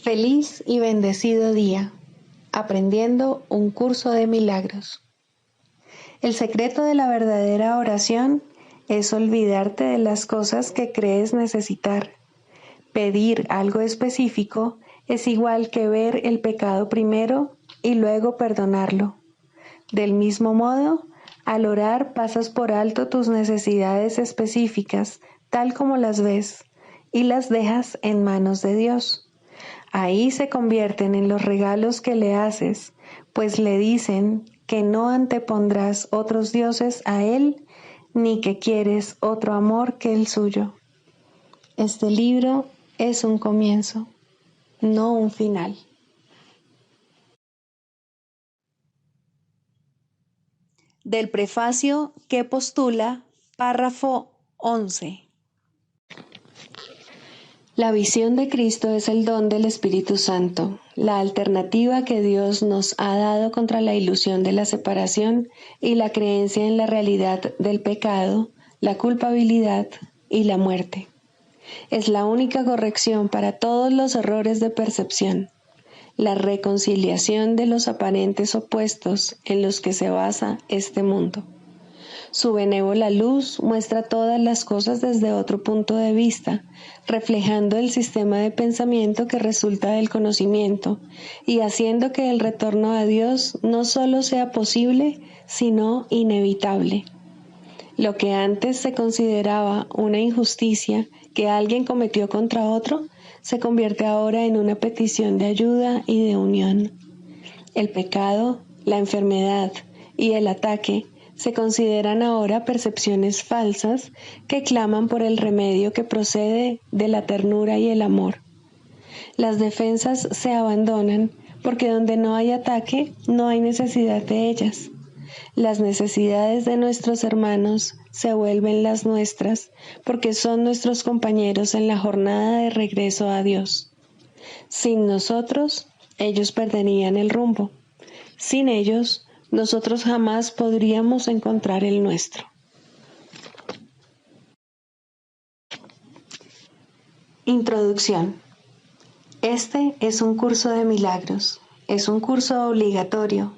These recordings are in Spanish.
Feliz y bendecido día, aprendiendo un curso de milagros. El secreto de la verdadera oración es olvidarte de las cosas que crees necesitar. Pedir algo específico es igual que ver el pecado primero y luego perdonarlo. Del mismo modo, al orar pasas por alto tus necesidades específicas, tal como las ves, y las dejas en manos de Dios. Ahí se convierten en los regalos que le haces, pues le dicen que no antepondrás otros dioses a Él, ni que quieres otro amor que el suyo. Este libro es un comienzo, no un final. Del prefacio que postula, párrafo 11. La visión de Cristo es el don del Espíritu Santo, la alternativa que Dios nos ha dado contra la ilusión de la separación y la creencia en la realidad del pecado, la culpabilidad y la muerte. Es la única corrección para todos los errores de percepción, la reconciliación de los aparentes opuestos en los que se basa este mundo. Su benévola luz muestra todas las cosas desde otro punto de vista, reflejando el sistema de pensamiento que resulta del conocimiento y haciendo que el retorno a Dios no solo sea posible, sino inevitable. Lo que antes se consideraba una injusticia que alguien cometió contra otro, se convierte ahora en una petición de ayuda y de unión. El pecado, la enfermedad y el ataque se consideran ahora percepciones falsas que claman por el remedio que procede de la ternura y el amor. Las defensas se abandonan porque donde no hay ataque no hay necesidad de ellas. Las necesidades de nuestros hermanos se vuelven las nuestras porque son nuestros compañeros en la jornada de regreso a Dios. Sin nosotros, ellos perderían el rumbo. Sin ellos, nosotros jamás podríamos encontrar el nuestro. Introducción. Este es un curso de milagros. Es un curso obligatorio.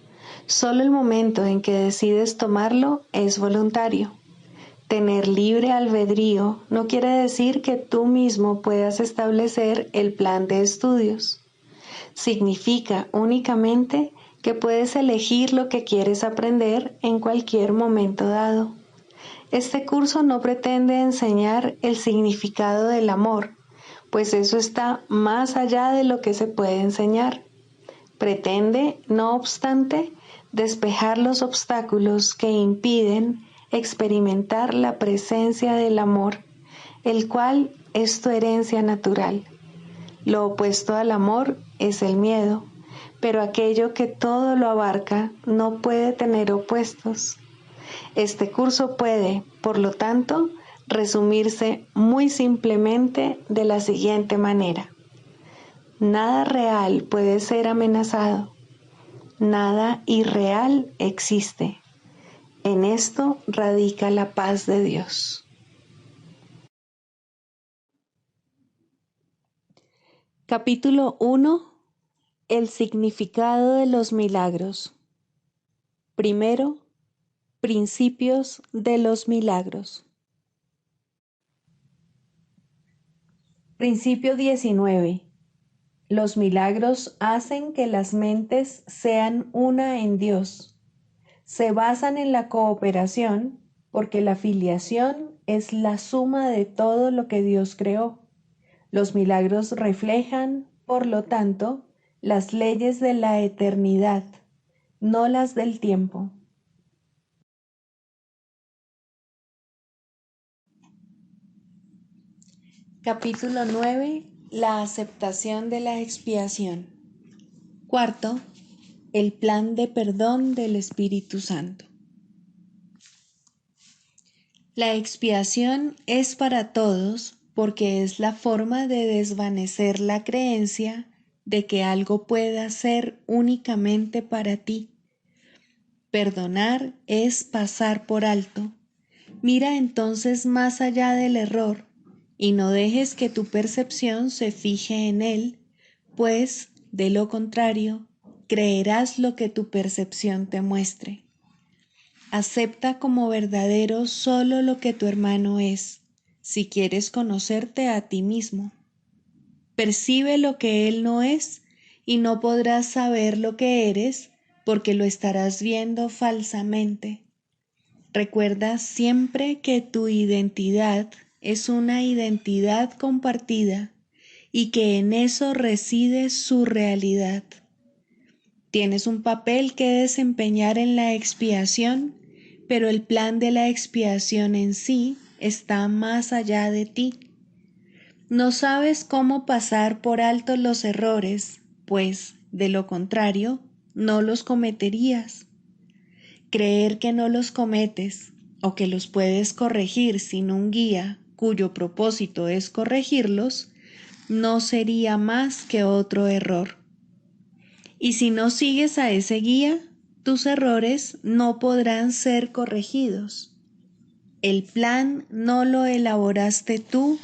Solo el momento en que decides tomarlo es voluntario. Tener libre albedrío no quiere decir que tú mismo puedas establecer el plan de estudios. Significa únicamente que puedes elegir lo que quieres aprender en cualquier momento dado. Este curso no pretende enseñar el significado del amor, pues eso está más allá de lo que se puede enseñar. Pretende, no obstante, despejar los obstáculos que impiden experimentar la presencia del amor, el cual es tu herencia natural. Lo opuesto al amor es el miedo, pero aquello que todo lo abarca no puede tener opuestos. Este curso puede, por lo tanto, resumirse muy simplemente de la siguiente manera. Nada real puede ser amenazado. Nada irreal existe. En esto radica la paz de Dios. Capítulo 1. El significado de los milagros. Primero, principios de los milagros. Principio 19. Los milagros hacen que las mentes sean una en Dios. Se basan en la cooperación porque la filiación es la suma de todo lo que Dios creó. Los milagros reflejan, por lo tanto, las leyes de la eternidad, no las del tiempo. Capítulo 9. La aceptación de la expiación. Cuarto, el plan de perdón del Espíritu Santo. La expiación es para todos porque es la forma de desvanecer la creencia de que algo pueda ser únicamente para ti. Perdonar es pasar por alto. Mira entonces más allá del error y no dejes que tu percepción se fije en él, pues, de lo contrario, creerás lo que tu percepción te muestre. Acepta como verdadero solo lo que tu hermano es, si quieres conocerte a ti mismo. Percibe lo que él no es y no podrás saber lo que eres porque lo estarás viendo falsamente. Recuerda siempre que tu identidad es una identidad compartida y que en eso reside su realidad. Tienes un papel que desempeñar en la expiación, pero el plan de la expiación en sí está más allá de ti. No sabes cómo pasar por alto los errores, pues, de lo contrario, no los cometerías. Creer que no los cometes o que los puedes corregir sin un guía cuyo propósito es corregirlos, no sería más que otro error. Y si no sigues a ese guía, tus errores no podrán ser corregidos. El plan no lo elaboraste tú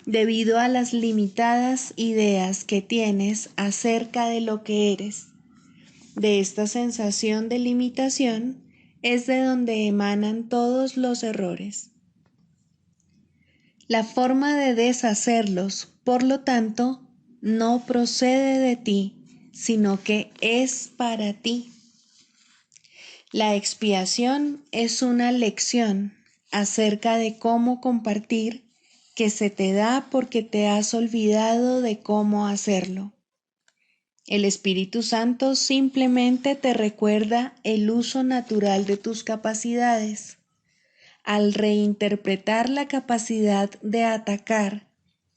debido a las limitadas ideas que tienes acerca de lo que eres. De esta sensación de limitación es de donde emanan todos los errores. La forma de deshacerlos, por lo tanto, no procede de ti, sino que es para ti. La expiación es una lección acerca de cómo compartir que se te da porque te has olvidado de cómo hacerlo. El Espíritu Santo simplemente te recuerda el uso natural de tus capacidades. Al reinterpretar la capacidad de atacar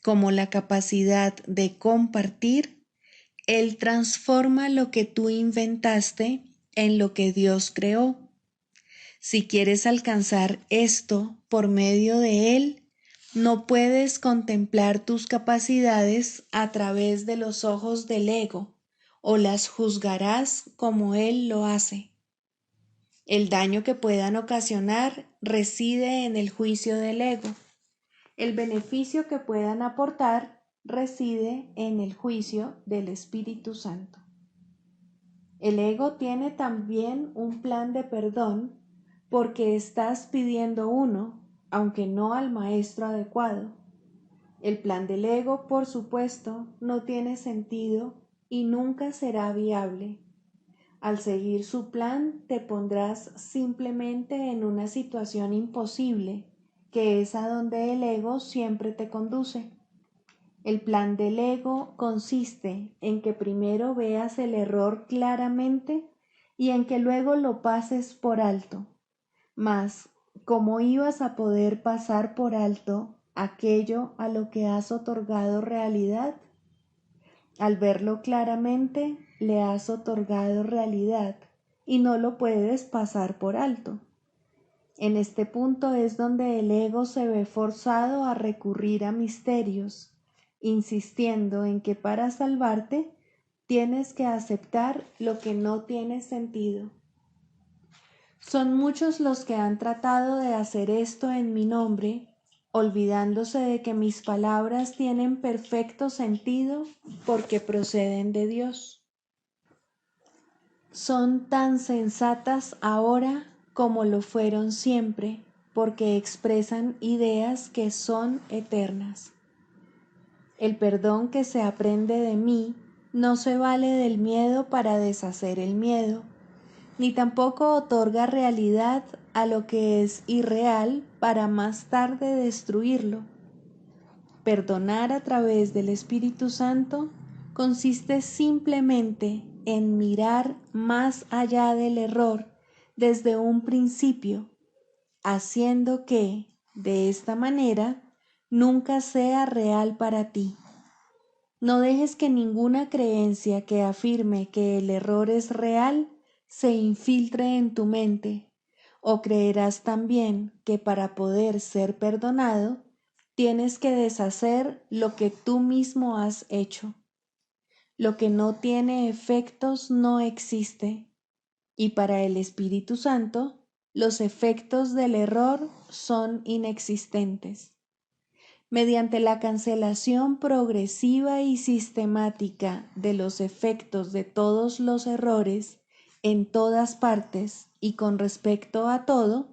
como la capacidad de compartir, Él transforma lo que tú inventaste en lo que Dios creó. Si quieres alcanzar esto por medio de Él, no puedes contemplar tus capacidades a través de los ojos del ego, o las juzgarás como Él lo hace. El daño que puedan ocasionar reside en el juicio del ego. El beneficio que puedan aportar reside en el juicio del Espíritu Santo. El ego tiene también un plan de perdón porque estás pidiendo uno, aunque no al maestro adecuado. El plan del ego, por supuesto, no tiene sentido y nunca será viable. Al seguir su plan, te pondrás simplemente en una situación imposible, que es a donde el ego siempre te conduce. El plan del ego consiste en que primero veas el error claramente y en que luego lo pases por alto. Mas, ¿cómo ibas a poder pasar por alto aquello a lo que has otorgado realidad? Al verlo claramente, le has otorgado realidad y no lo puedes pasar por alto. En este punto es donde el ego se ve forzado a recurrir a misterios, insistiendo en que para salvarte tienes que aceptar lo que no tiene sentido. Son muchos los que han tratado de hacer esto en mi nombre, olvidándose de que mis palabras tienen perfecto sentido porque proceden de Dios. Son tan sensatas ahora como lo fueron siempre, porque expresan ideas que son eternas. El perdón que se aprende de mí no se vale del miedo para deshacer el miedo, ni tampoco otorga realidad a lo que es irreal para más tarde destruirlo. Perdonar a través del Espíritu Santo consiste simplemente en mirar más allá del error desde un principio, haciendo que, de esta manera, nunca sea real para ti. No dejes que ninguna creencia que afirme que el error es real se infiltre en tu mente, o creerás también que para poder ser perdonado, tienes que deshacer lo que tú mismo has hecho. Lo que no tiene efectos no existe, y para el Espíritu Santo, los efectos del error son inexistentes. Mediante la cancelación progresiva y sistemática de los efectos de todos los errores en todas partes y con respecto a todo,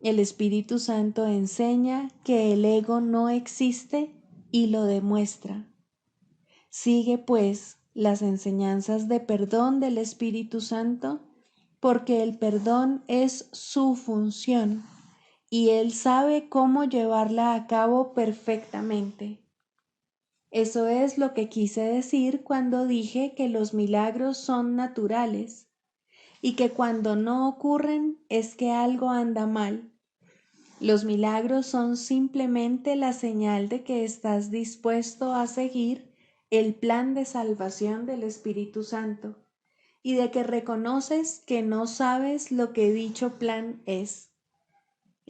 el Espíritu Santo enseña que el ego no existe y lo demuestra. Sigue, pues, las enseñanzas de perdón del Espíritu Santo, porque el perdón es su función y Él sabe cómo llevarla a cabo perfectamente. Eso es lo que quise decir cuando dije que los milagros son naturales y que cuando no ocurren es que algo anda mal. Los milagros son simplemente la señal de que estás dispuesto a seguir el plan de salvación del Espíritu Santo y de que reconoces que no sabes lo que dicho plan es.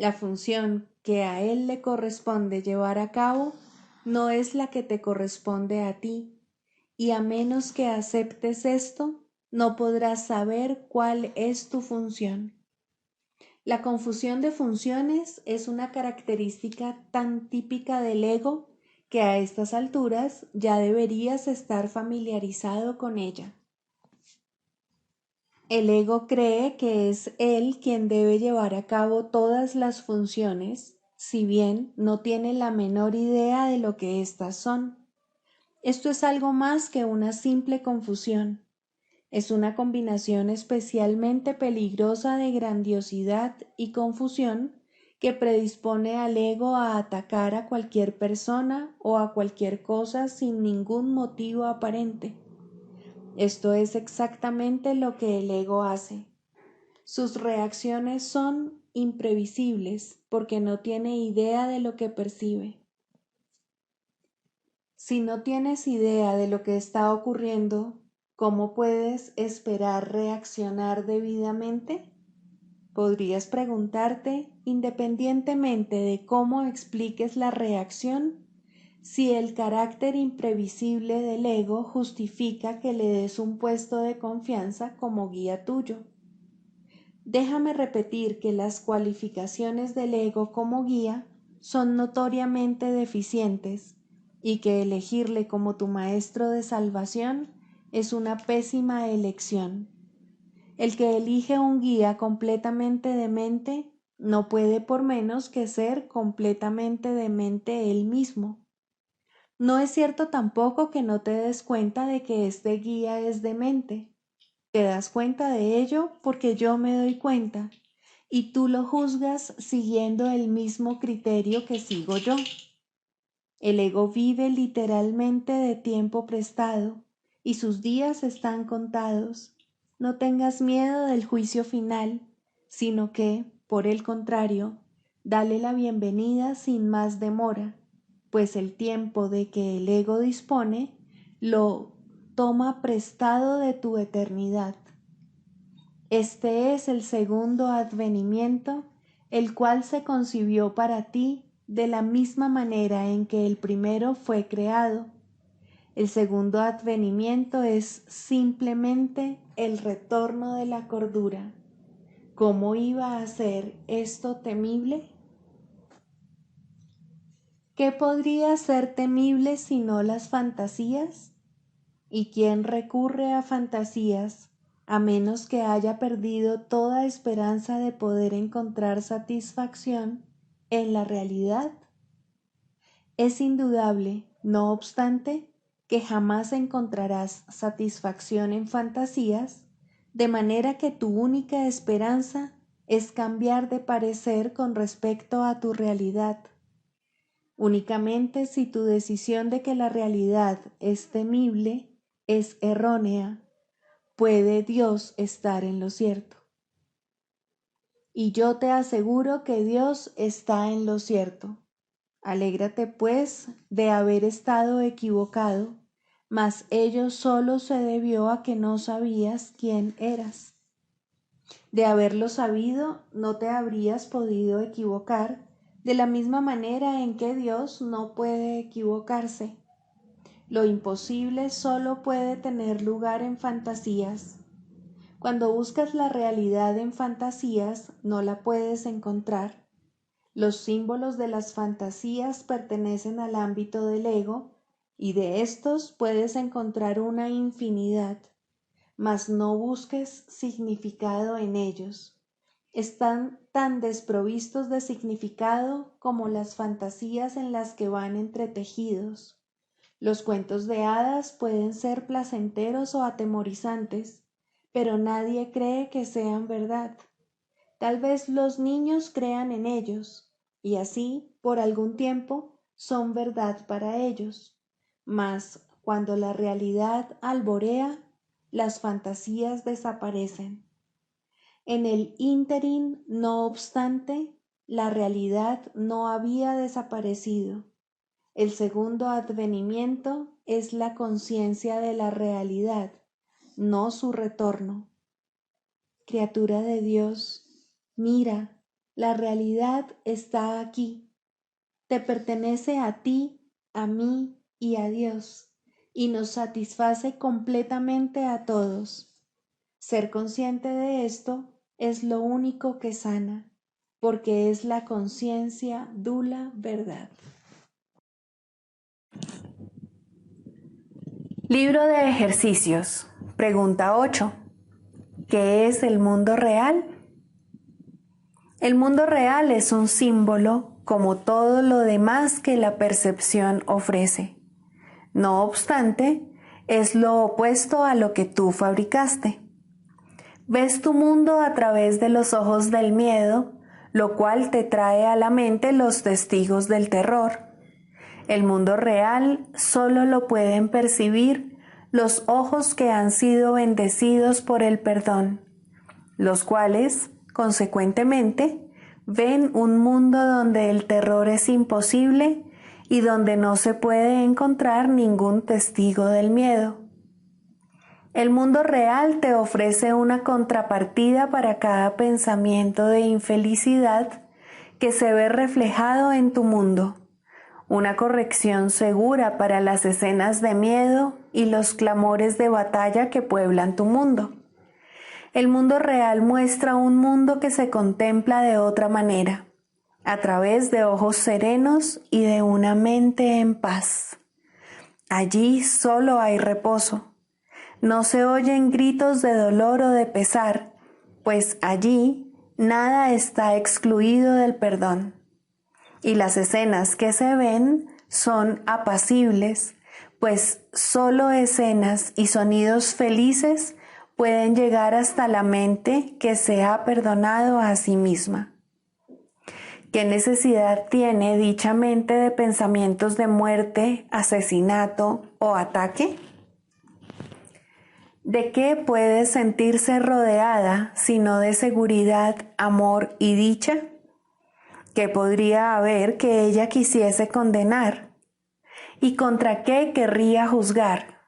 La función que a Él le corresponde llevar a cabo no es la que te corresponde a ti, y a menos que aceptes esto, no podrás saber cuál es tu función. La confusión de funciones es una característica tan típica del ego que a estas alturas ya deberías estar familiarizado con ella. El ego cree que es él quien debe llevar a cabo todas las funciones, si bien no tiene la menor idea de lo que éstas son. Esto es algo más que una simple confusión. Es una combinación especialmente peligrosa de grandiosidad y confusión que predispone al ego a atacar a cualquier persona o a cualquier cosa sin ningún motivo aparente. Esto es exactamente lo que el ego hace. Sus reacciones son imprevisibles porque no tiene idea de lo que percibe. Si no tienes idea de lo que está ocurriendo, ¿cómo puedes esperar reaccionar debidamente? Podrías preguntarte, independientemente de cómo expliques la reacción, si el carácter imprevisible del ego justifica que le des un puesto de confianza como guía tuyo. Déjame repetir que las cualificaciones del ego como guía son notoriamente deficientes y que elegirle como tu maestro de salvación es una pésima elección. El que elige un guía completamente demente no puede por menos que ser completamente demente él mismo. No es cierto tampoco que no te des cuenta de que este guía es demente. Te das cuenta de ello porque yo me doy cuenta y tú lo juzgas siguiendo el mismo criterio que sigo yo. El ego vive literalmente de tiempo prestado y sus días están contados. No tengas miedo del juicio final, sino que, por el contrario, dale la bienvenida sin más demora, pues el tiempo de que el ego dispone lo toma prestado de tu eternidad. Este es el segundo advenimiento, el cual se concibió para ti de la misma manera en que el primero fue creado. El segundo advenimiento es simplemente el retorno de la cordura. ¿Cómo iba a ser esto temible? ¿Qué podría ser temible sino las fantasías? ¿Y quién recurre a fantasías a menos que haya perdido toda esperanza de poder encontrar satisfacción en la realidad? Es indudable, no obstante, que jamás encontrarás satisfacción en fantasías, de manera que tu única esperanza es cambiar de parecer con respecto a tu realidad. Únicamente si tu decisión de que la realidad es temible es errónea, puede Dios estar en lo cierto. Y yo te aseguro que Dios está en lo cierto. Alégrate, pues, de haber estado equivocado, mas ello solo se debió a que no sabías quién eras. De haberlo sabido, no te habrías podido equivocar, de la misma manera en que Dios no puede equivocarse. Lo imposible solo puede tener lugar en fantasías. Cuando buscas la realidad en fantasías, no la puedes encontrar. Los símbolos de las fantasías pertenecen al ámbito del ego y de estos puedes encontrar una infinidad, mas no busques significado en ellos. Están tan desprovistos de significado como las fantasías en las que van entretejidos. Los cuentos de hadas pueden ser placenteros o atemorizantes, pero nadie cree que sean verdad. Tal vez los niños crean en ellos, y así, por algún tiempo, son verdad para ellos. Mas, cuando la realidad alborea, las fantasías desaparecen. En el ínterin, no obstante, la realidad no había desaparecido. El segundo advenimiento es la conciencia de la realidad, no su retorno. Criatura de Dios, mira, la realidad está aquí. Te pertenece a ti, a mí y a Dios, y nos satisface completamente a todos. Ser consciente de esto es lo único que sana, porque es la conciencia dula verdad. Libro de ejercicios. Pregunta 8. ¿Qué es el mundo real? El mundo real es un símbolo como todo lo demás que la percepción ofrece. No obstante, es lo opuesto a lo que tú fabricaste. Ves tu mundo a través de los ojos del miedo, lo cual te trae a la mente los testigos del terror. El mundo real solo lo pueden percibir los ojos que han sido bendecidos por el perdón, los cuales, consecuentemente, ven un mundo donde el terror es imposible y donde no se puede encontrar ningún testigo del miedo. El mundo real te ofrece una contrapartida para cada pensamiento de infelicidad que se ve reflejado en tu mundo, una corrección segura para las escenas de miedo y los clamores de batalla que pueblan tu mundo. El mundo real muestra un mundo que se contempla de otra manera, a través de ojos serenos y de una mente en paz. Allí solo hay reposo. No se oyen gritos de dolor o de pesar, pues allí nada está excluido del perdón. Y las escenas que se ven son apacibles, pues solo escenas y sonidos felices pueden llegar hasta la mente que se ha perdonado a sí misma. ¿Qué necesidad tiene dicha mente de pensamientos de muerte, asesinato o ataque? ¿De qué puede sentirse rodeada sino de seguridad, amor y dicha? ¿Qué podría haber que ella quisiese condenar? ¿Y contra qué querría juzgar?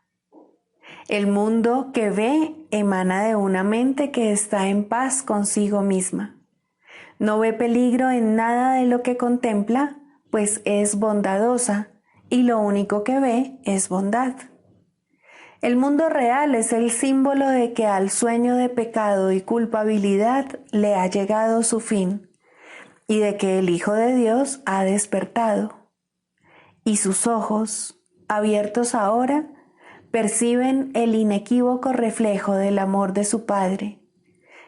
El mundo que ve emana de una mente que está en paz consigo misma. No ve peligro en nada de lo que contempla, pues es bondadosa y lo único que ve es bondad. El mundo real es el símbolo de que al sueño de pecado y culpabilidad le ha llegado su fin y de que el Hijo de Dios ha despertado. Y sus ojos, abiertos ahora, perciben el inequívoco reflejo del amor de su Padre,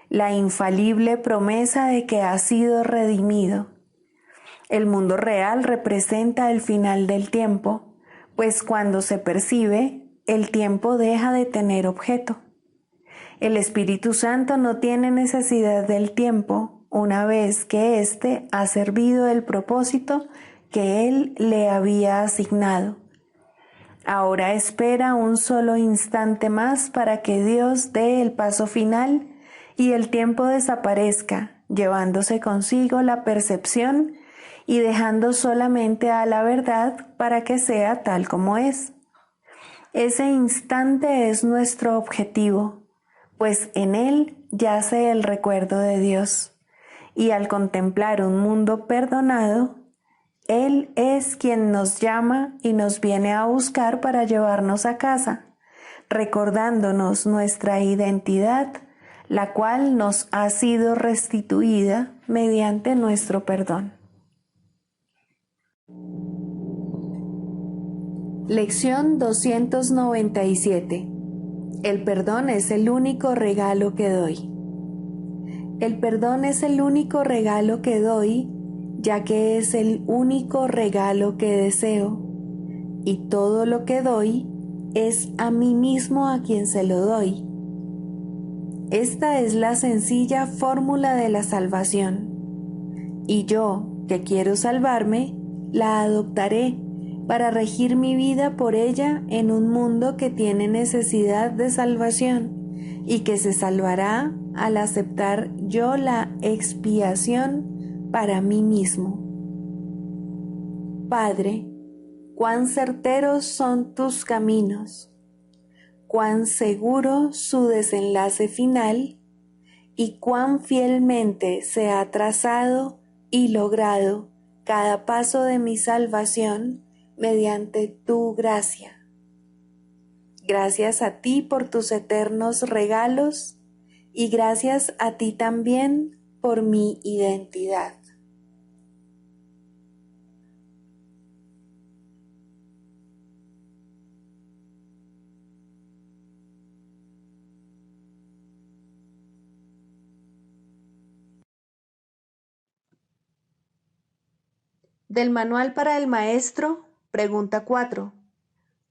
la infalible promesa de que ha sido redimido. El mundo real representa el final del tiempo, pues cuando se percibe, el tiempo deja de tener objeto. El Espíritu Santo no tiene necesidad del tiempo una vez que éste ha servido el propósito que Él le había asignado. Ahora espera un solo instante más para que Dios dé el paso final y el tiempo desaparezca, llevándose consigo la percepción y dejando solamente a la verdad para que sea tal como es. Ese instante es nuestro objetivo, pues en él yace el recuerdo de Dios, y al contemplar un mundo perdonado, Él es quien nos llama y nos viene a buscar para llevarnos a casa, recordándonos nuestra identidad, la cual nos ha sido restituida mediante nuestro perdón. Lección 297. El perdón es el único regalo que doy. El perdón es el único regalo que doy, ya que es el único regalo que deseo, y todo lo que doy es a mí mismo a quien se lo doy. Esta es la sencilla fórmula de la salvación, y yo, que quiero salvarme, la adoptaré para regir mi vida por ella en un mundo que tiene necesidad de salvación y que se salvará al aceptar yo la expiación para mí mismo. Padre, cuán certeros son tus caminos, cuán seguro su desenlace final y cuán fielmente se ha trazado y logrado cada paso de mi salvación mediante tu gracia. Gracias a ti por tus eternos regalos y gracias a ti también por mi identidad. Del Manual para el Maestro, pregunta 4.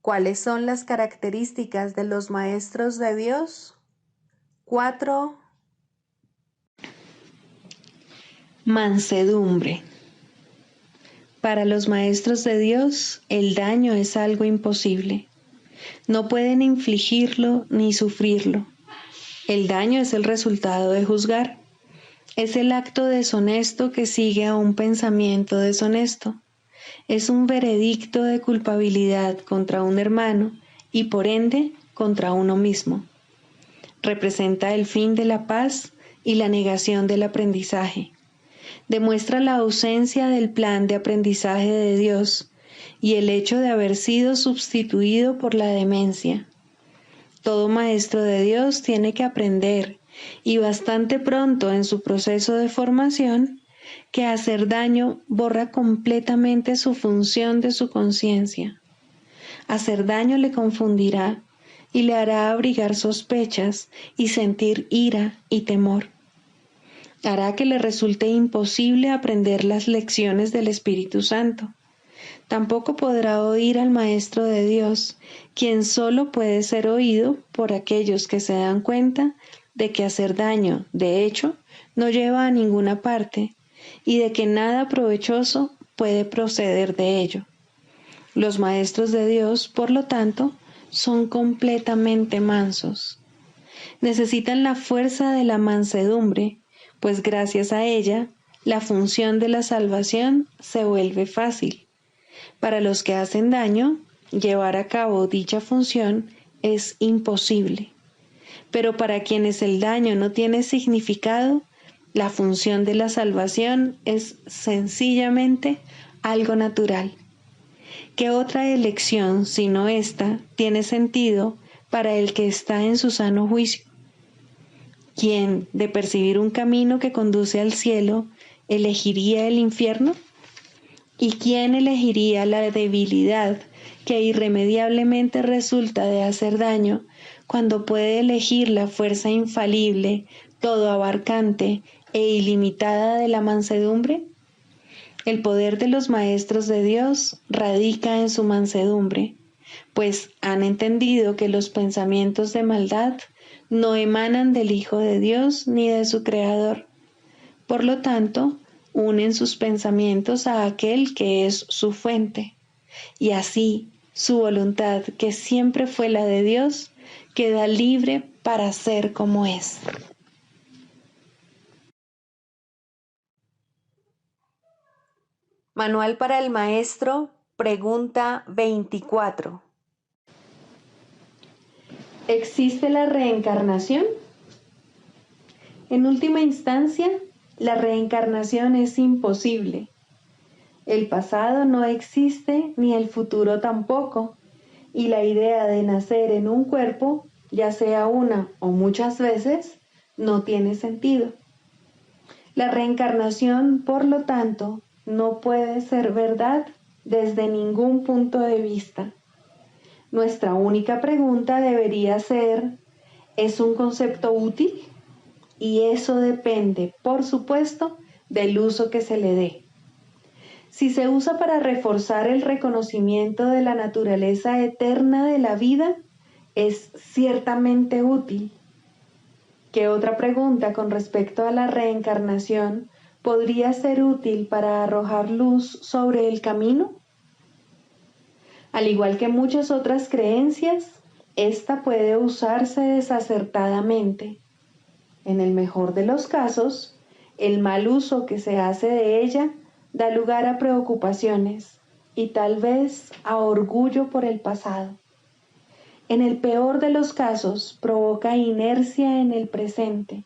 ¿Cuáles son las características de los maestros de Dios? 4. Mansedumbre. Para los maestros de Dios, el daño es algo imposible. No pueden infligirlo ni sufrirlo. El daño es el resultado de juzgar. Es el acto deshonesto que sigue a un pensamiento deshonesto. Es un veredicto de culpabilidad contra un hermano y por ende contra uno mismo. Representa el fin de la paz y la negación del aprendizaje. Demuestra la ausencia del plan de aprendizaje de Dios y el hecho de haber sido sustituido por la demencia. Todo maestro de Dios tiene que aprender, y bastante pronto en su proceso de formación, que hacer daño borra completamente su función de su conciencia. Hacer daño le confundirá y le hará abrigar sospechas y sentir ira y temor. Hará que le resulte imposible aprender las lecciones del Espíritu Santo. Tampoco podrá oír al Maestro de Dios, quien solo puede ser oído por aquellos que se dan cuenta de que hacer daño, de hecho, no lleva a ninguna parte y de que nada provechoso puede proceder de ello. Los maestros de Dios, por lo tanto, son completamente mansos. Necesitan la fuerza de la mansedumbre, pues gracias a ella, la función de la salvación se vuelve fácil. Para los que hacen daño, llevar a cabo dicha función es imposible. Pero para quienes el daño no tiene significado, la función de la salvación es sencillamente algo natural. ¿Qué otra elección, sino esta, tiene sentido para el que está en su sano juicio? ¿Quién, de percibir un camino que conduce al cielo, elegiría el infierno? ¿Y quién elegiría la debilidad que irremediablemente resulta de hacer daño cuando puede elegir la fuerza infalible, todo abarcante e ilimitada de la mansedumbre? El poder de los maestros de Dios radica en su mansedumbre, pues han entendido que los pensamientos de maldad no emanan del Hijo de Dios ni de su Creador. Por lo tanto, unen sus pensamientos a aquel que es su fuente, y así su voluntad, que siempre fue la de Dios, queda libre para ser como es. Manual para el Maestro, pregunta 24. ¿Existe la reencarnación? En última instancia, la reencarnación es imposible. El pasado no existe ni el futuro tampoco, y la idea de nacer en un cuerpo, ya sea una o muchas veces, no tiene sentido. La reencarnación, por lo tanto, no puede ser verdad desde ningún punto de vista. Nuestra única pregunta debería ser, ¿es un concepto útil? Y eso depende, por supuesto, del uso que se le dé. Si se usa para reforzar el reconocimiento de la naturaleza eterna de la vida, es ciertamente útil. ¿Qué otra pregunta con respecto a la reencarnación podría ser útil para arrojar luz sobre el camino? Al igual que muchas otras creencias, esta puede usarse desacertadamente. En el mejor de los casos, el mal uso que se hace de ella da lugar a preocupaciones y tal vez a orgullo por el pasado. En el peor de los casos, provoca inercia en el presente.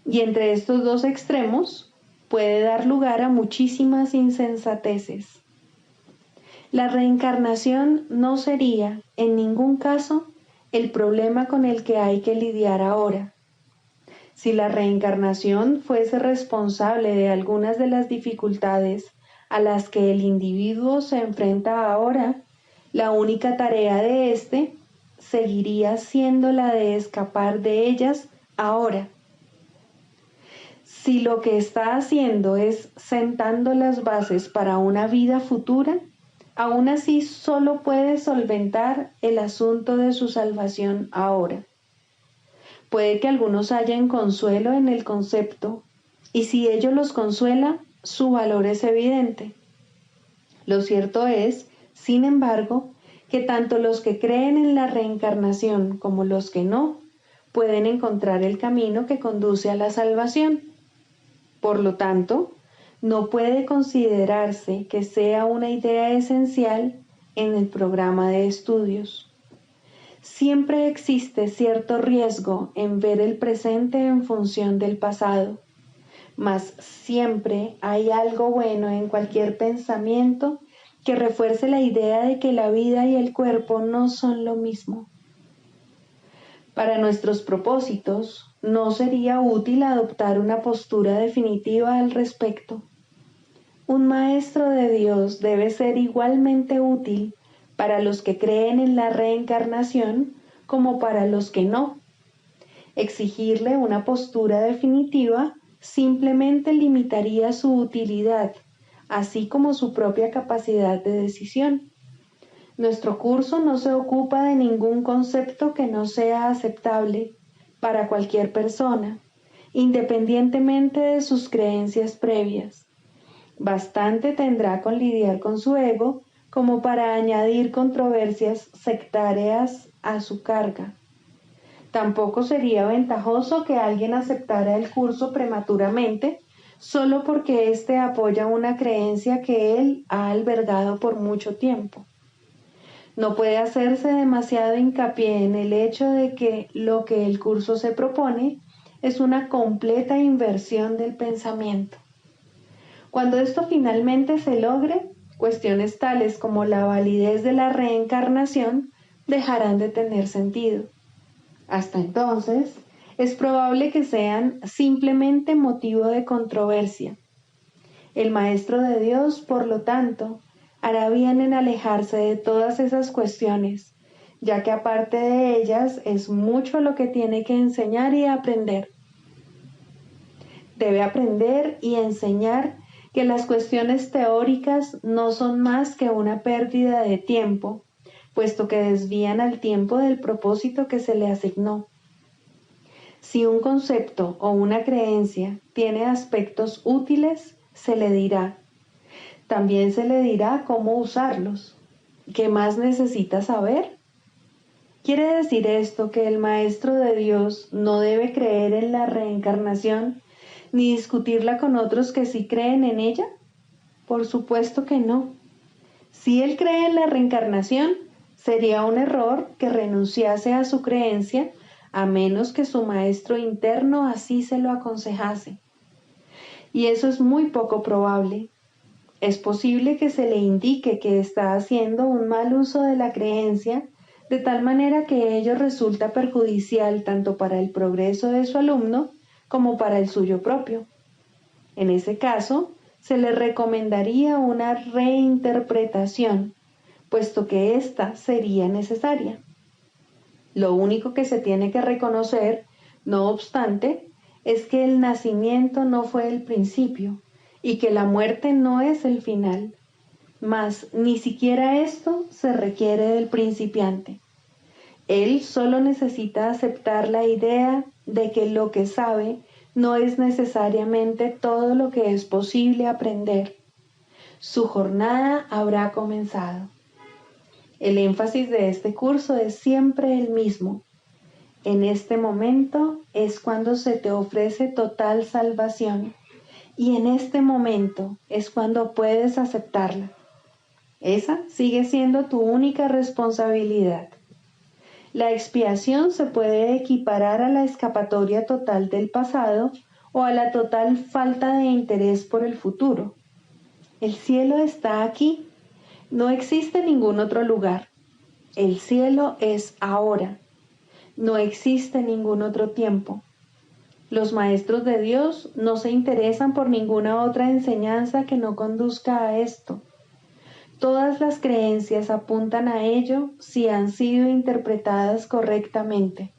Y entre estos dos extremos, puede dar lugar a muchísimas insensateces. La reencarnación no sería, en ningún caso, el problema con el que hay que lidiar ahora. Si la reencarnación fuese responsable de algunas de las dificultades a las que el individuo se enfrenta ahora, la única tarea de éste seguiría siendo la de escapar de ellas ahora. Si lo que está haciendo es sentando las bases para una vida futura, aún así solo puede solventar el asunto de su salvación ahora. Puede que algunos hallen consuelo en el concepto, y si ello los consuela, su valor es evidente. Lo cierto es, sin embargo, que tanto los que creen en la reencarnación como los que no, pueden encontrar el camino que conduce a la salvación. Por lo tanto, no puede considerarse que sea una idea esencial en el programa de estudios. Siempre existe cierto riesgo en ver el presente en función del pasado, mas siempre hay algo bueno en cualquier pensamiento que refuerce la idea de que la vida y el cuerpo no son lo mismo. Para nuestros propósitos, no sería útil adoptar una postura definitiva al respecto. Un maestro de Dios debe ser igualmente útil para los que creen en la reencarnación como para los que no. Exigirle una postura definitiva simplemente limitaría su utilidad, así como su propia capacidad de decisión. Nuestro curso no se ocupa de ningún concepto que no sea aceptable para cualquier persona, independientemente de sus creencias previas. Bastante tendrá con lidiar con su ego como para añadir controversias sectarias a su carga. Tampoco sería ventajoso que alguien aceptara el curso prematuramente solo porque éste apoya una creencia que él ha albergado por mucho tiempo. No puede hacerse demasiado hincapié en el hecho de que lo que el curso se propone es una completa inversión del pensamiento. Cuando esto finalmente se logre, cuestiones tales como la validez de la reencarnación dejarán de tener sentido. Hasta entonces, es probable que sean simplemente motivo de controversia. El Maestro de Dios, por lo tanto, hará bien en alejarse de todas esas cuestiones, ya que aparte de ellas es mucho lo que tiene que enseñar y aprender. Debe aprender y enseñar que las cuestiones teóricas no son más que una pérdida de tiempo, puesto que desvían al tiempo del propósito que se le asignó. Si un concepto o una creencia tiene aspectos útiles, se le dirá. También se le dirá cómo usarlos. ¿Qué más necesita saber? ¿Quiere decir esto que el Maestro de Dios no debe creer en la reencarnación ni discutirla con otros que sí creen en ella? Por supuesto que no. Si él cree en la reencarnación, sería un error que renunciase a su creencia a menos que su maestro interno así se lo aconsejase. Y eso es muy poco probable. Es posible que se le indique que está haciendo un mal uso de la creencia, de tal manera que ello resulta perjudicial tanto para el progreso de su alumno como para el suyo propio. En ese caso, se le recomendaría una reinterpretación, puesto que ésta sería necesaria. Lo único que se tiene que reconocer, no obstante, es que el nacimiento no fue el principio y que la muerte no es el final, mas ni siquiera esto se requiere del principiante. Él solo necesita aceptar la idea de que lo que sabe no es necesariamente todo lo que es posible aprender. Su jornada habrá comenzado. El énfasis de este curso es siempre el mismo. En este momento es cuando se te ofrece total salvación y en este momento es cuando puedes aceptarla. Esa sigue siendo tu única responsabilidad. La expiación se puede equiparar a la escapatoria total del pasado o a la total falta de interés por el futuro. El cielo está aquí. No existe ningún otro lugar. El cielo es ahora. No existe ningún otro tiempo. Los maestros de Dios no se interesan por ninguna otra enseñanza que no conduzca a esto. Todas las creencias apuntan a ello si han sido interpretadas correctamente.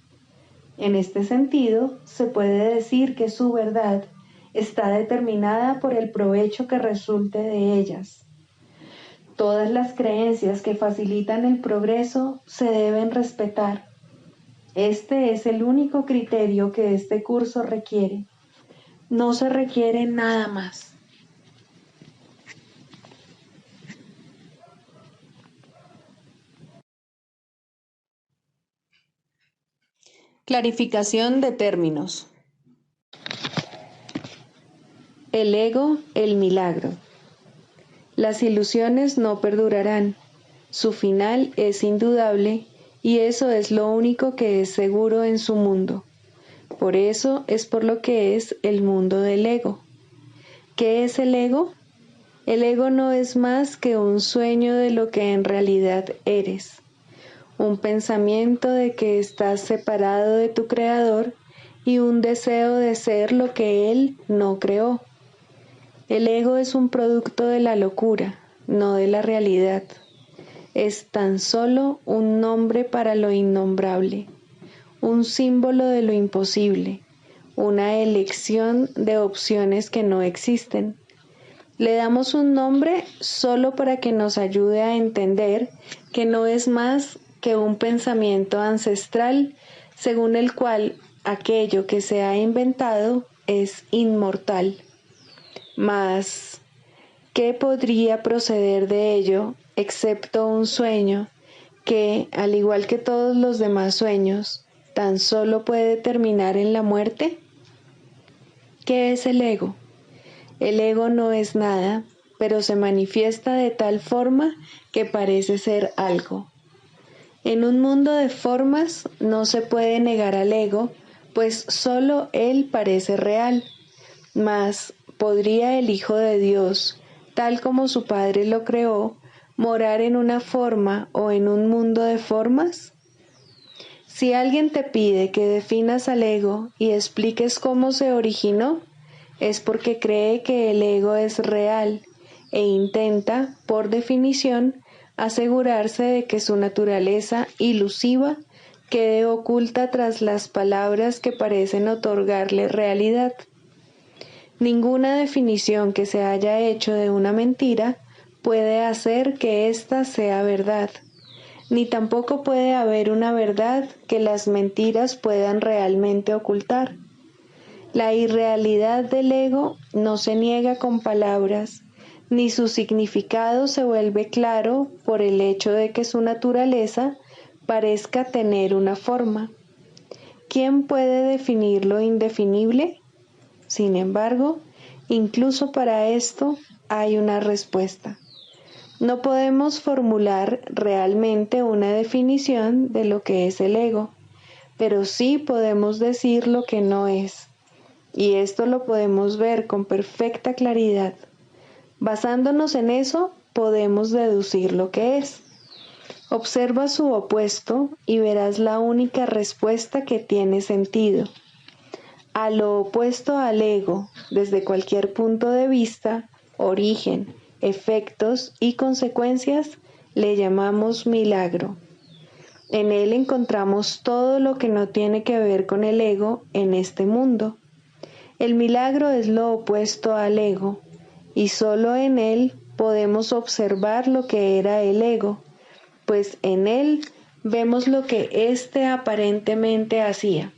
En este sentido, se puede decir que su verdad está determinada por el provecho que resulte de ellas. Todas las creencias que facilitan el progreso se deben respetar. Este es el único criterio que este curso requiere. No se requiere nada más. Clarificación de términos. El ego, el milagro. Las ilusiones no perdurarán. Su final es indudable y eso es lo único que es seguro en su mundo. Por eso es por lo que es el mundo del ego. ¿Qué es el ego? El ego no es más que un sueño de lo que en realidad eres. Un pensamiento de que estás separado de tu creador y un deseo de ser lo que él no creó. El ego es un producto de la locura, no de la realidad. Es tan solo un nombre para lo innombrable, un símbolo de lo imposible, una elección de opciones que no existen. Le damos un nombre solo para que nos ayude a entender que no es más que un pensamiento ancestral según el cual aquello que se ha inventado es inmortal. Mas, ¿qué podría proceder de ello excepto un sueño que, al igual que todos los demás sueños, tan solo puede terminar en la muerte? ¿Qué es el ego? El ego no es nada, pero se manifiesta de tal forma que parece ser algo. En un mundo de formas no se puede negar al ego, pues solo él parece real. Mas, ¿podría el Hijo de Dios, tal como su Padre lo creó, morar en una forma o en un mundo de formas? Si alguien te pide que definas al ego y expliques cómo se originó, es porque cree que el ego es real e intenta, por definición, asegurarse de que su naturaleza ilusiva quede oculta tras las palabras que parecen otorgarle realidad. Ninguna definición que se haya hecho de una mentira puede hacer que ésta sea verdad, ni tampoco puede haber una verdad que las mentiras puedan realmente ocultar. La irrealidad del ego no se niega con palabras, ni su significado se vuelve claro por el hecho de que su naturaleza parezca tener una forma. ¿Quién puede definir lo indefinible? Sin embargo, incluso para esto hay una respuesta. No podemos formular realmente una definición de lo que es el ego, pero sí podemos decir lo que no es. Y esto lo podemos ver con perfecta claridad. Basándonos en eso, podemos deducir lo que es. Observa su opuesto y verás la única respuesta que tiene sentido. A lo opuesto al ego, desde cualquier punto de vista, origen, efectos y consecuencias, le llamamos milagro. En él encontramos todo lo que no tiene que ver con el ego en este mundo. El milagro es lo opuesto al ego, y solo en él podemos observar lo que era el ego, pues en él vemos lo que éste aparentemente hacía,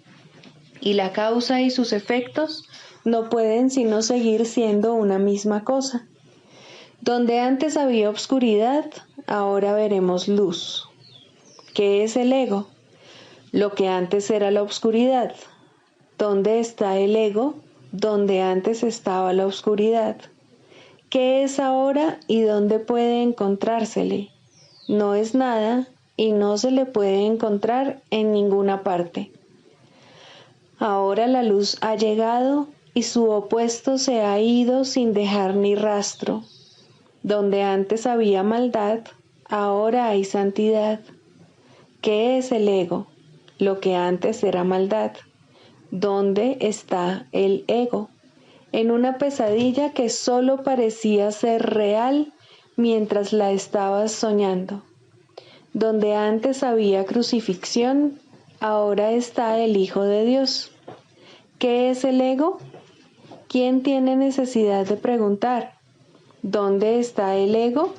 y la causa y sus efectos no pueden sino seguir siendo una misma cosa. Donde antes había obscuridad, ahora veremos luz. ¿Qué es el ego? Lo que antes era la obscuridad. ¿Dónde está el ego? Donde antes estaba la obscuridad. ¿Qué es ahora y dónde puede encontrársele? No es nada y no se le puede encontrar en ninguna parte. Ahora la luz ha llegado y su opuesto se ha ido sin dejar ni rastro. Donde antes había maldad, ahora hay santidad. ¿Qué es el ego? Lo que antes era maldad. ¿Dónde está el ego? En una pesadilla que solo parecía ser real mientras la estabas soñando. Donde antes había crucifixión, ahora está el Hijo de Dios. ¿Qué es el ego? ¿Quién tiene necesidad de preguntar? ¿Dónde está el ego?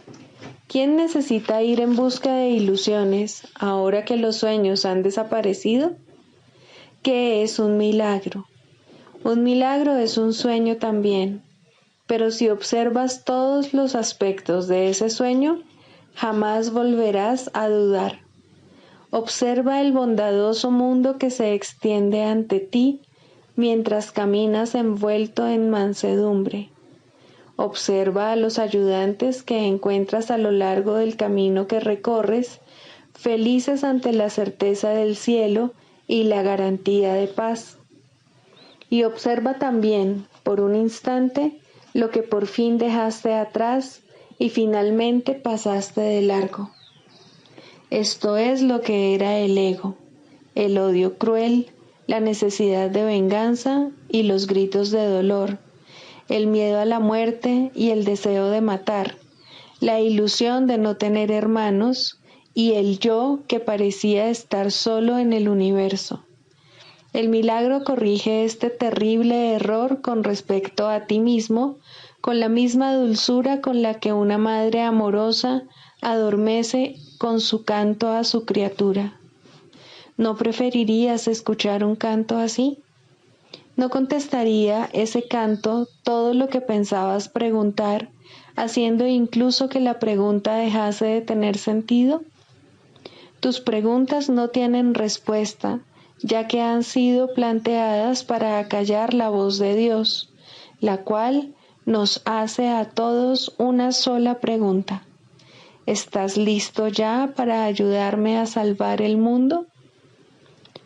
¿Quién necesita ir en busca de ilusiones ahora que los sueños han desaparecido? ¿Qué es un milagro? Un milagro es un sueño también, pero si observas todos los aspectos de ese sueño, jamás volverás a dudar. Observa el bondadoso mundo que se extiende ante ti mientras caminas envuelto en mansedumbre. Observa a los ayudantes que encuentras a lo largo del camino que recorres, felices ante la certeza del cielo y la garantía de paz. Y observa también, por un instante, lo que por fin dejaste atrás y finalmente pasaste de largo. Esto es lo que era el ego, el odio cruel, la necesidad de venganza y los gritos de dolor, el miedo a la muerte y el deseo de matar, la ilusión de no tener hermanos y el yo que parecía estar solo en el universo. El milagro corrige este terrible error con respecto a ti mismo, con la misma dulzura con la que una madre amorosa adormece con su canto a su criatura. ¿No preferirías escuchar un canto así? ¿No contestaría ese canto todo lo que pensabas preguntar, haciendo incluso que la pregunta dejase de tener sentido? Tus preguntas no tienen respuesta, ya que han sido planteadas para acallar la voz de Dios, la cual nos hace a todos una sola pregunta. ¿Estás listo ya para ayudarme a salvar el mundo?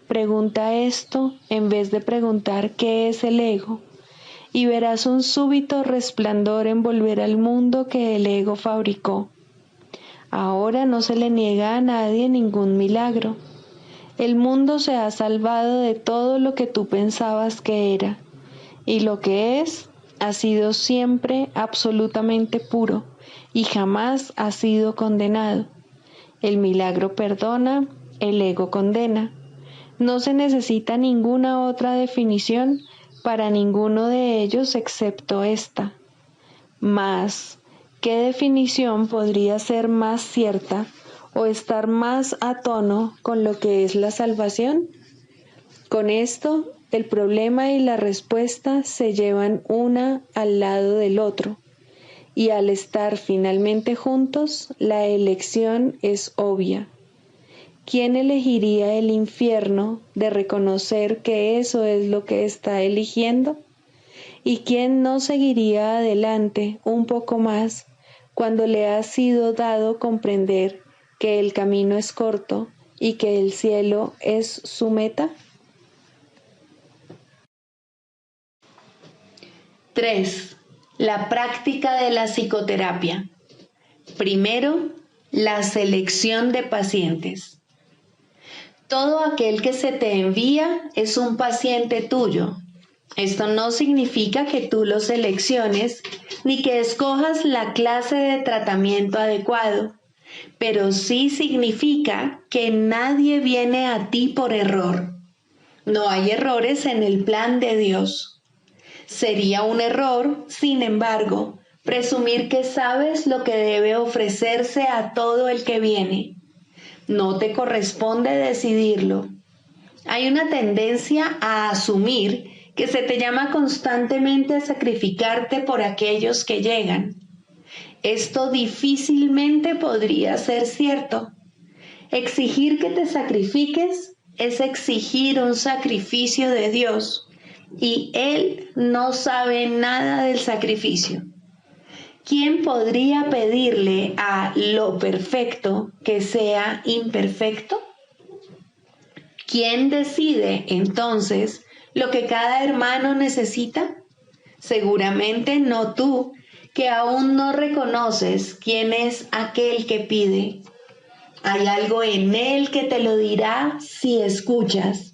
Pregunta esto en vez de preguntar qué es el ego, y verás un súbito resplandor envolver al mundo que el ego fabricó. Ahora no se le niega a nadie ningún milagro. El mundo se ha salvado de todo lo que tú pensabas que era, y lo que es ha sido siempre absolutamente puro y jamás ha sido condenado. El milagro perdona, el ego condena. No se necesita ninguna otra definición para ninguno de ellos excepto esta. Mas, ¿qué definición podría ser más cierta o estar más a tono con lo que es la salvación? Con esto, el problema y la respuesta se llevan una al lado del otro, y al estar finalmente juntos, la elección es obvia. ¿Quién elegiría el infierno de reconocer que eso es lo que está eligiendo? ¿Y quién no seguiría adelante un poco más cuando le ha sido dado comprender que el camino es corto y que el cielo es su meta? 3. La práctica de la psicoterapia. Primero, la selección de pacientes. Todo aquel que se te envía es un paciente tuyo. Esto no significa que tú lo selecciones ni que escojas la clase de tratamiento adecuado, pero sí significa que nadie viene a ti por error. No hay errores en el plan de Dios. Sería un error, sin embargo, presumir que sabes lo que debe ofrecerse a todo el que viene. No te corresponde decidirlo. Hay una tendencia a asumir que se te llama constantemente a sacrificarte por aquellos que llegan. Esto difícilmente podría ser cierto. Exigir que te sacrifiques es exigir un sacrificio de Dios, y Él no sabe nada del sacrificio. ¿Quién podría pedirle a lo perfecto que sea imperfecto? ¿Quién decide entonces lo que cada hermano necesita? Seguramente no tú, que aún no reconoces quién es aquel que pide. Hay algo en él que te lo dirá si escuchas,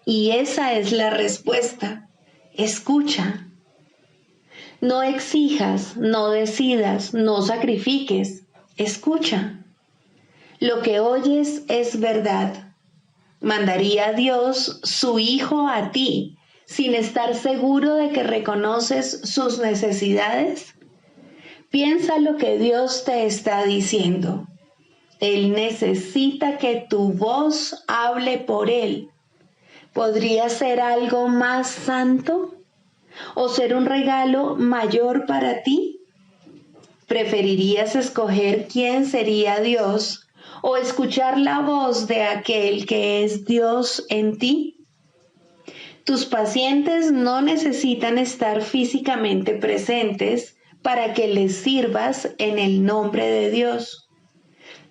y esa es la respuesta. Escucha. No exijas, no decidas, no sacrifiques. Escucha. Lo que oyes es verdad. ¿Mandaría Dios su Hijo a ti sin estar seguro de que reconoces sus necesidades? Piensa lo que Dios te está diciendo. Él necesita que tu voz hable por Él. ¿Podría ser algo más santo? ¿O ser un regalo mayor para ti? ¿Preferirías escoger quién sería Dios o escuchar la voz de aquel que es Dios en ti? Tus pacientes no necesitan estar físicamente presentes para que les sirvas en el nombre de Dios.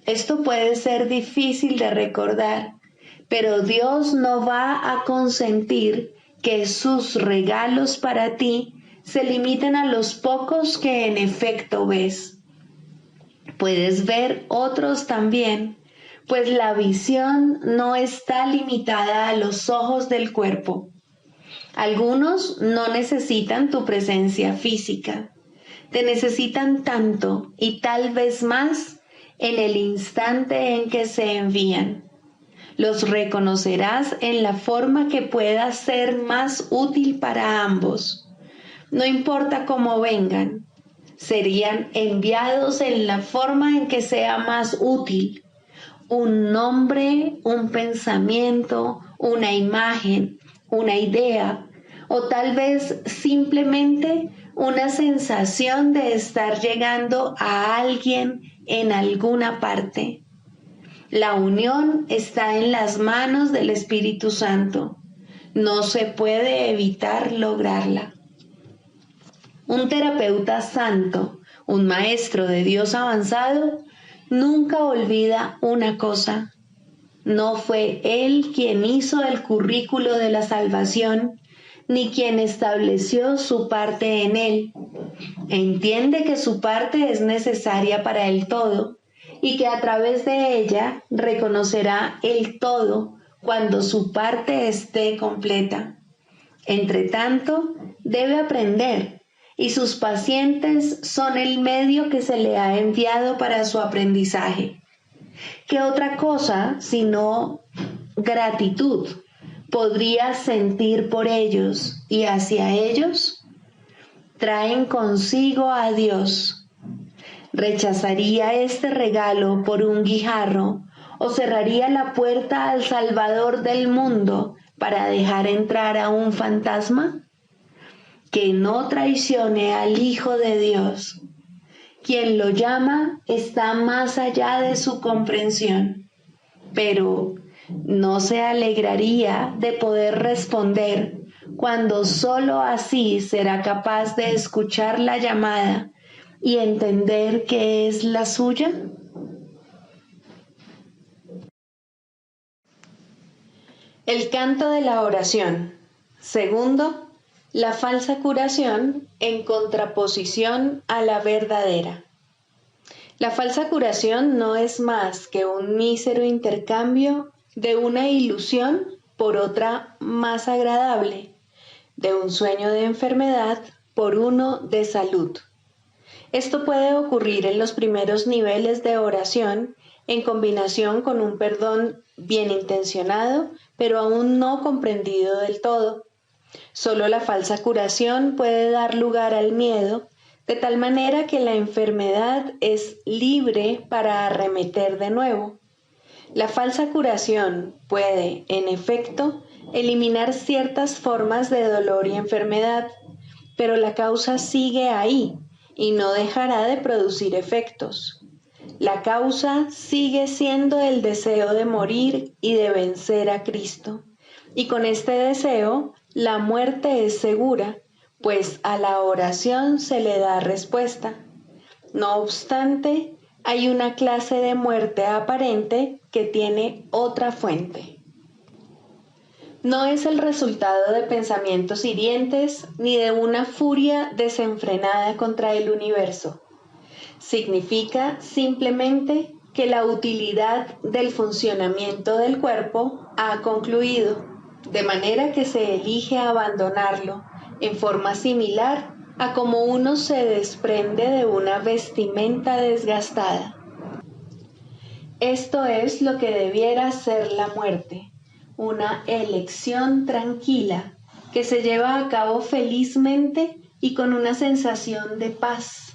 Esto puede ser difícil de recordar, pero Dios no va a consentir que sus regalos para ti se limiten a los pocos que en efecto ves. Puedes ver otros también, pues la visión no está limitada a los ojos del cuerpo. Algunos no necesitan tu presencia física. Te necesitan tanto y tal vez más en el instante en que se envían. Los reconocerás en la forma que pueda ser más útil para ambos. No importa cómo vengan, serían enviados en la forma en que sea más útil. Un nombre, un pensamiento, una imagen, una idea, o tal vez simplemente una sensación de estar llegando a alguien en alguna parte. La unión está en las manos del Espíritu Santo. No se puede evitar lograrla. Un terapeuta santo, un maestro de Dios avanzado, nunca olvida una cosa. No fue él quien hizo el currículo de la salvación, ni quien estableció su parte en él. Entiende que su parte es necesaria para el todo y que a través de ella reconocerá el todo cuando su parte esté completa. Entre tanto, debe aprender, y sus pacientes son el medio que se le ha enviado para su aprendizaje. ¿Qué otra cosa sino gratitud podría sentir por ellos y hacia ellos? Traen consigo a Dios. ¿Rechazaría este regalo por un guijarro o cerraría la puerta al Salvador del mundo para dejar entrar a un fantasma? Que no traicione al Hijo de Dios. Quien lo llama está más allá de su comprensión, pero no se alegraría de poder responder cuando sólo así será capaz de escuchar la llamada y entender que es la suya. El canto de la oración. Segundo, la falsa curación en contraposición a la verdadera. La falsa curación no es más que un mísero intercambio de una ilusión por otra más agradable, de un sueño de enfermedad por uno de salud. Esto puede ocurrir en los primeros niveles de oración en combinación con un perdón bien intencionado, pero aún no comprendido del todo. Solo la falsa curación puede dar lugar al miedo, de tal manera que la enfermedad es libre para arremeter de nuevo. La falsa curación puede, en efecto, eliminar ciertas formas de dolor y enfermedad, pero la causa sigue ahí y no dejará de producir efectos. La causa sigue siendo el deseo de morir y de vencer a Cristo. Y con este deseo, la muerte es segura, pues a la oración se le da respuesta. No obstante, hay una clase de muerte aparente que tiene otra fuente. No es el resultado de pensamientos hirientes ni de una furia desenfrenada contra el universo. Significa simplemente que la utilidad del funcionamiento del cuerpo ha concluido, de manera que se elige abandonarlo en forma similar a como uno se desprende de una vestimenta desgastada. Esto es lo que debiera ser la muerte, una elección tranquila que se lleva a cabo felizmente y con una sensación de paz,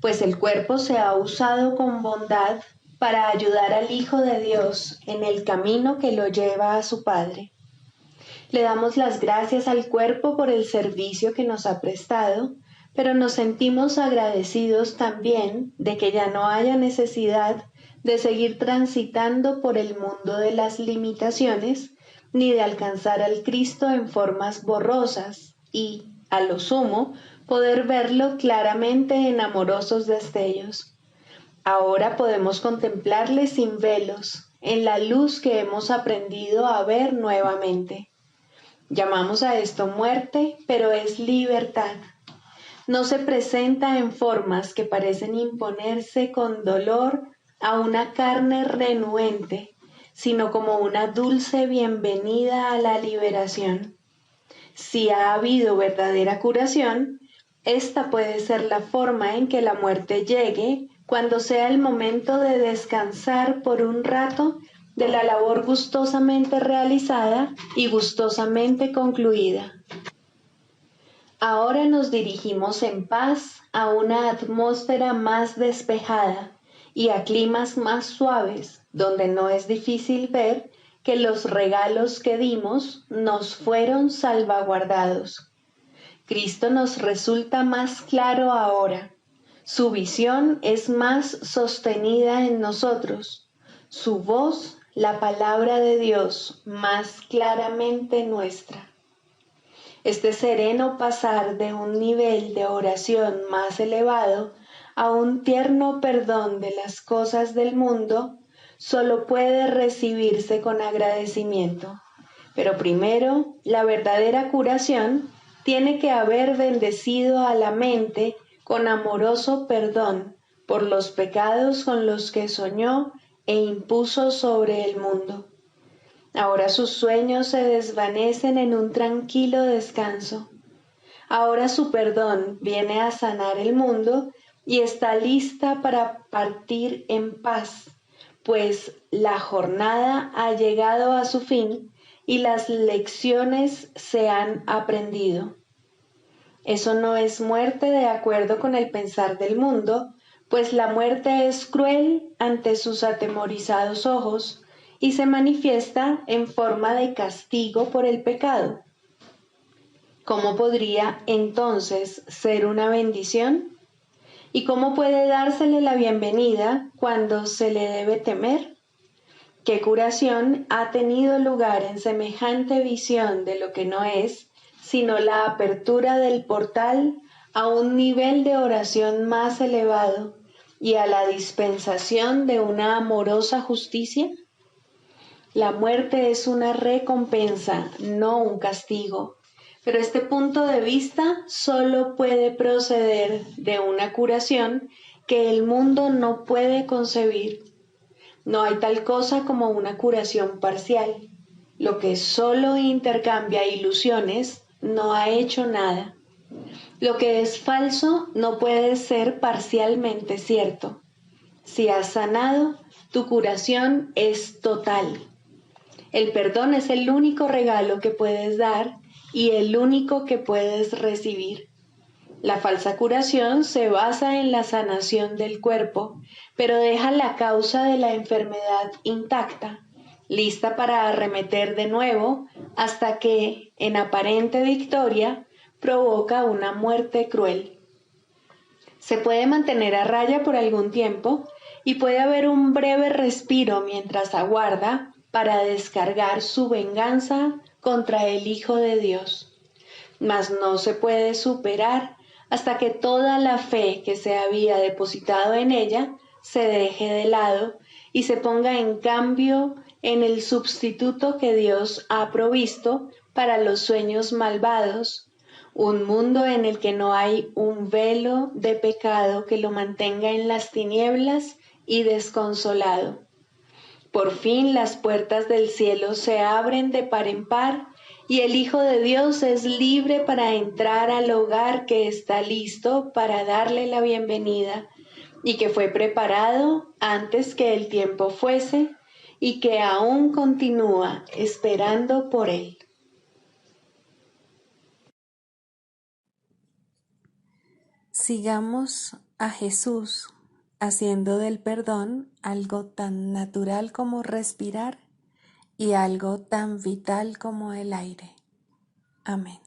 pues el cuerpo se ha usado con bondad para ayudar al Hijo de Dios en el camino que lo lleva a su Padre. Le damos las gracias al cuerpo por el servicio que nos ha prestado, pero nos sentimos agradecidos también de que ya no haya necesidad de seguir transitando por el mundo de las limitaciones, ni de alcanzar al Cristo en formas borrosas y, a lo sumo, poder verlo claramente en amorosos destellos. Ahora podemos contemplarle sin velos, en la luz que hemos aprendido a ver nuevamente. Llamamos a esto muerte, pero es libertad. No se presenta en formas que parecen imponerse con dolor a una carne renuente, sino como una dulce bienvenida a la liberación. Si ha habido verdadera curación, esta puede ser la forma en que la muerte llegue cuando sea el momento de descansar por un rato de la labor gustosamente realizada y gustosamente concluida. Ahora nos dirigimos en paz a una atmósfera más despejada y a climas más suaves, donde no es difícil ver que los regalos que dimos nos fueron salvaguardados. Cristo nos resulta más claro ahora. Su visión es más sostenida en nosotros. Su voz, la palabra de Dios, más claramente nuestra. Este sereno pasar de un nivel de oración más elevado a un tierno perdón de las cosas del mundo solo puede recibirse con agradecimiento. Pero primero, la verdadera curación tiene que haber bendecido a la mente con amoroso perdón por los pecados con los que soñó e impuso sobre el mundo. Ahora sus sueños se desvanecen en un tranquilo descanso. Ahora su perdón viene a sanar el mundo y está lista para partir en paz, pues la jornada ha llegado a su fin y las lecciones se han aprendido. Eso no es muerte de acuerdo con el pensar del mundo, pues la muerte es cruel ante sus atemorizados ojos y se manifiesta en forma de castigo por el pecado. ¿Cómo podría entonces ser una bendición? ¿Y cómo puede dársele la bienvenida cuando se le debe temer? ¿Qué curación ha tenido lugar en semejante visión de lo que no es, sino la apertura del portal a un nivel de oración más elevado y a la dispensación de una amorosa justicia? La muerte es una recompensa, no un castigo, pero este punto de vista solo puede proceder de una curación que el mundo no puede concebir. No hay tal cosa como una curación parcial. Lo que solo intercambia ilusiones no ha hecho nada. Lo que es falso no puede ser parcialmente cierto. Si has sanado, Tu curación es total. El perdón es el único regalo que puedes dar y el único que puedes recibir. La falsa curación se basa en la sanación del cuerpo, pero deja la causa de la enfermedad intacta, lista para arremeter de nuevo hasta que, en aparente victoria, provoca una muerte cruel. Se puede mantener a raya por algún tiempo y puede haber un breve respiro mientras aguarda para descargar su venganza contra el Hijo de Dios. Mas no se puede superar hasta que toda la fe que se había depositado en ella se deje de lado y se ponga en cambio en el sustituto que Dios ha provisto para los sueños malvados, un mundo en el que no hay un velo de pecado que lo mantenga en las tinieblas y desconsolado. Por fin las puertas del cielo se abren de par en par y el Hijo de Dios es libre para entrar al hogar que está listo para darle la bienvenida y que fue preparado antes que el tiempo fuese y que aún continúa esperando por él. Sigamos a Jesús haciendo del perdón algo tan natural como respirar y algo tan vital como el aire. Amén.